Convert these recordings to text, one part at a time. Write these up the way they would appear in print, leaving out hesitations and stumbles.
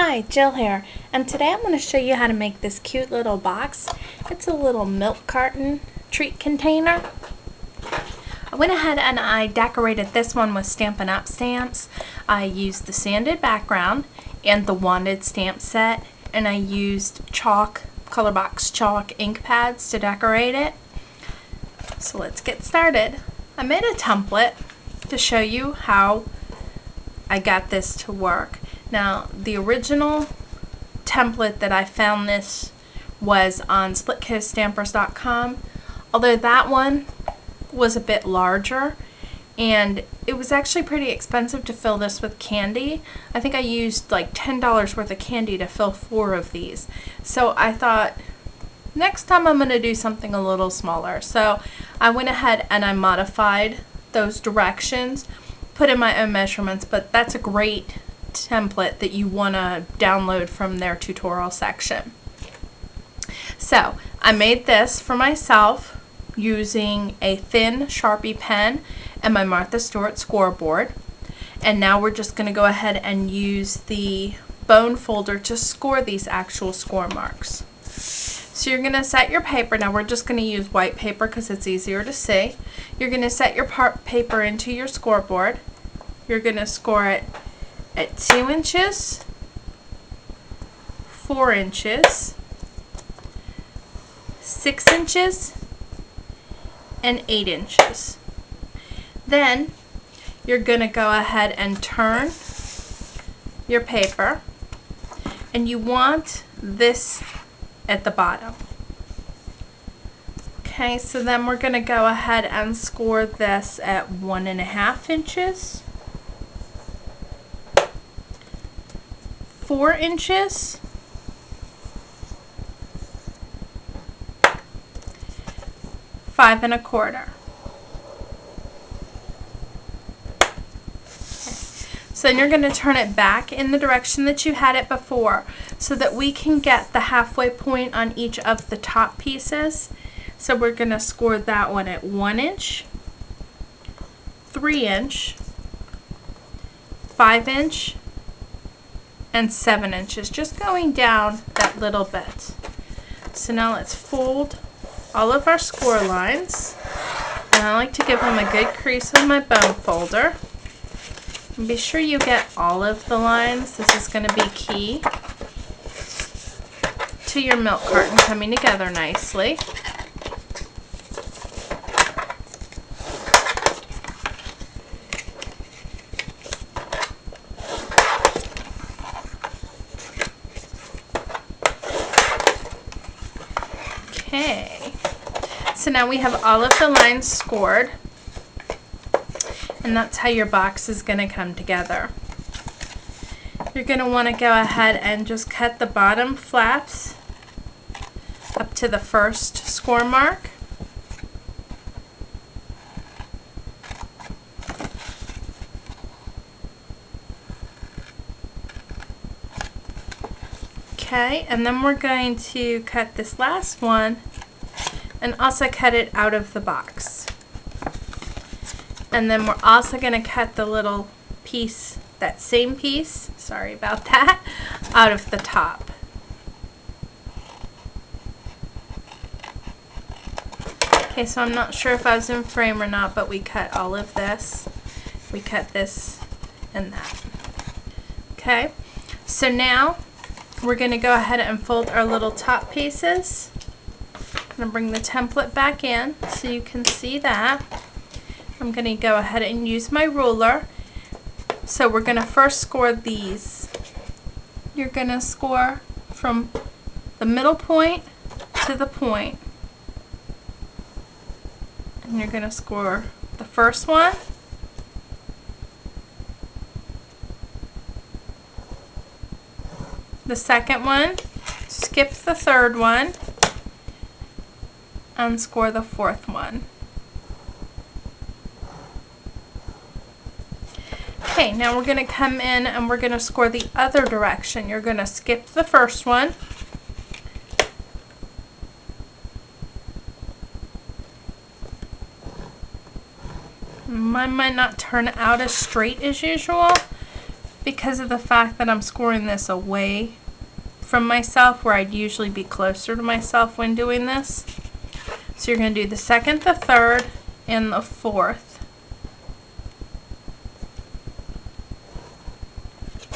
Hi, Jill here, and today I'm going to show you how to make this cute little box. It's a little milk carton treat container. I went ahead and I decorated this one with Stampin' Up! Stamps. I used the sanded background and the wanted stamp set, and I used chalk, color box chalk ink pads to decorate it. So let's get started. I made a template to show you how I got this to work. Now, the original template that I found this was on splitkitstampers.com, although that one was a bit larger, and it was actually pretty expensive to fill this with candy. I think I used like $10 worth of candy to fill 4 of these. So I thought, next time I'm going to do something a little smaller. So I went ahead and I modified those directions, put in my own measurements, but that's a great template that you want to download from their tutorial section. So I made this for myself using a thin Sharpie pen and my Martha Stewart scoreboard, and now we're just going to go ahead and use the bone folder to score these actual score marks. So you're going to set your paper. Now we're just going to use white paper because it's easier to see. You're going to set your paper into your scoreboard. You're going to score it at 2 inches, 4 inches, 6 inches, and 8 inches. Then you're going to go ahead and turn your paper, and you want this at the bottom. Okay, so then we're going to go ahead and score this at 1.5 inches, 4 inches, 5 1/4. So then you're going to turn it back in the direction that you had it before so that we can get the halfway point on each of the top pieces. So we're going to score that one at 1 inch, 3 inch, 5 inch, and 7 inches, just going down that little bit. So now let's fold all of our score lines, and I like to give them a good crease with my bone folder. And be sure you get all of the lines. This is going to be key to your milk carton coming together nicely. Okay, so now we have all of the lines scored, and that's how your box is going to come together. You're going to want to go ahead and just cut the bottom flaps up to the first score mark. Okay, and then we're going to cut this last one and also cut it out of the box. And then we're also going to cut the little piece, that same piece, sorry about that, out of the top. Okay, so I'm not sure if I was in frame or not, but we cut all of this. We cut this and that. Okay, so now we're going to go ahead and fold our little top pieces. I'm going to bring the template back in so you can see that. I'm going to go ahead and use my ruler. So we're going to first score these. You're going to score from the middle point to the point. And you're going to score the first one, the second one, skip the third one, and score the fourth one. Okay, now we're going to come in and we're going to score the other direction. You're going to skip the first one, mine might not turn out as straight as usual because of the fact that I'm scoring this away from myself, where I'd usually be closer to myself when doing this. So you're going to do the second, the third, and the fourth.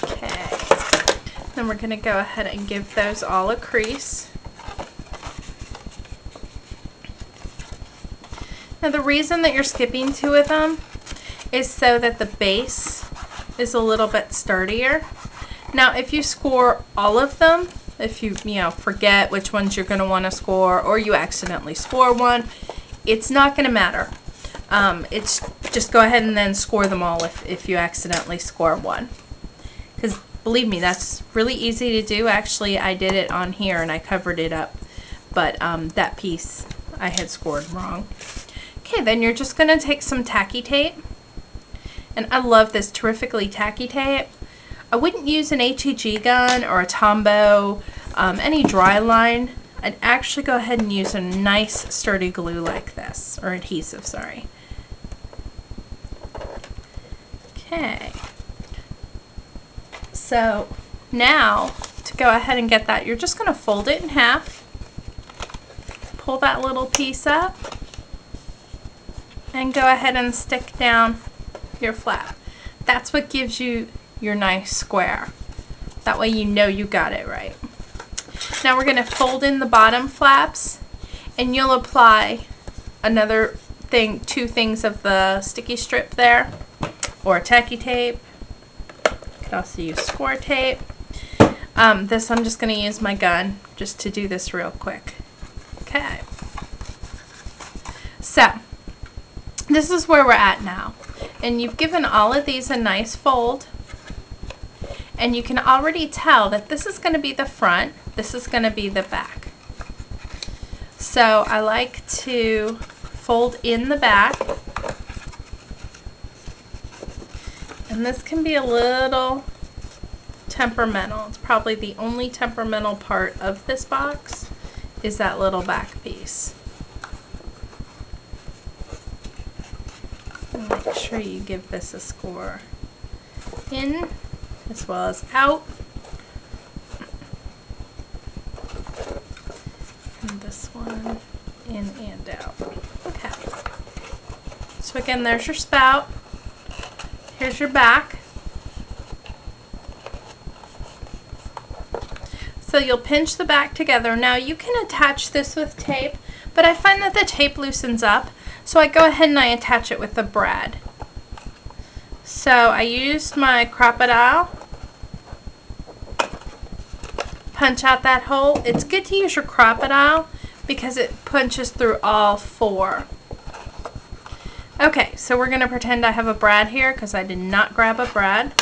Okay. Then we're going to go ahead and give those all a crease. Now the reason that you're skipping 2 of them is so that the base is a little bit sturdier. Now if you score all of them, if you forget which ones you're going to want to score, or you accidentally score one, it's not going to matter. It's just go ahead and then score them all if you accidentally score one. Because believe me, that's really easy to do. Actually, I did it on here and I covered it up, but that piece I had scored wrong. Okay, then you're just going to take some tacky tape, and I love this Terrifically tacky tape. I wouldn't use an HEG gun or a Tombow, any dry line. I'd actually go ahead and use a nice sturdy glue like this, or adhesive, sorry. Okay. So now to go ahead and get that, you're just going to fold it in half, pull that little piece up, and go ahead and stick down your flap. That's what gives you your nice square. That way you know you got it right. Now we're going to fold in the bottom flaps, and you'll apply another thing, 2 things of the sticky strip there, or tacky tape. You could also use score tape. This I'm just going to use my gun just to do this real quick. Okay. So this is where we're at now, and you've given all of these a nice fold, and you can already tell that this is going to be the front, this is going to be the back. So I like to fold in the back, and this can be a little temperamental. It's probably the only temperamental part of this box is that little back piece. Make sure you give this a score in as well as out. And this one in and out. Okay. So again, there's your spout. Here's your back. So you'll pinch the back together. Now you can attach this with tape, but I find that the tape loosens up, so I go ahead and I attach it with a brad. So I used my crocodile, punch out that hole. It's good to use your crocodile because it punches through all 4. Okay, so we're going to pretend I have a brad here because I did not grab a brad.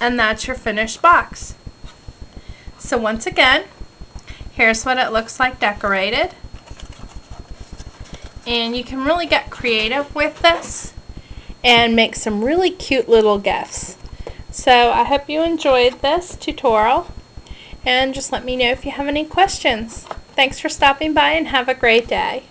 And that's your finished box. So once again, here's what it looks like decorated. And you can really get creative with this and make some really cute little gifts. So I hope you enjoyed this tutorial, and just let me know if you have any questions. Thanks for stopping by and have a great day.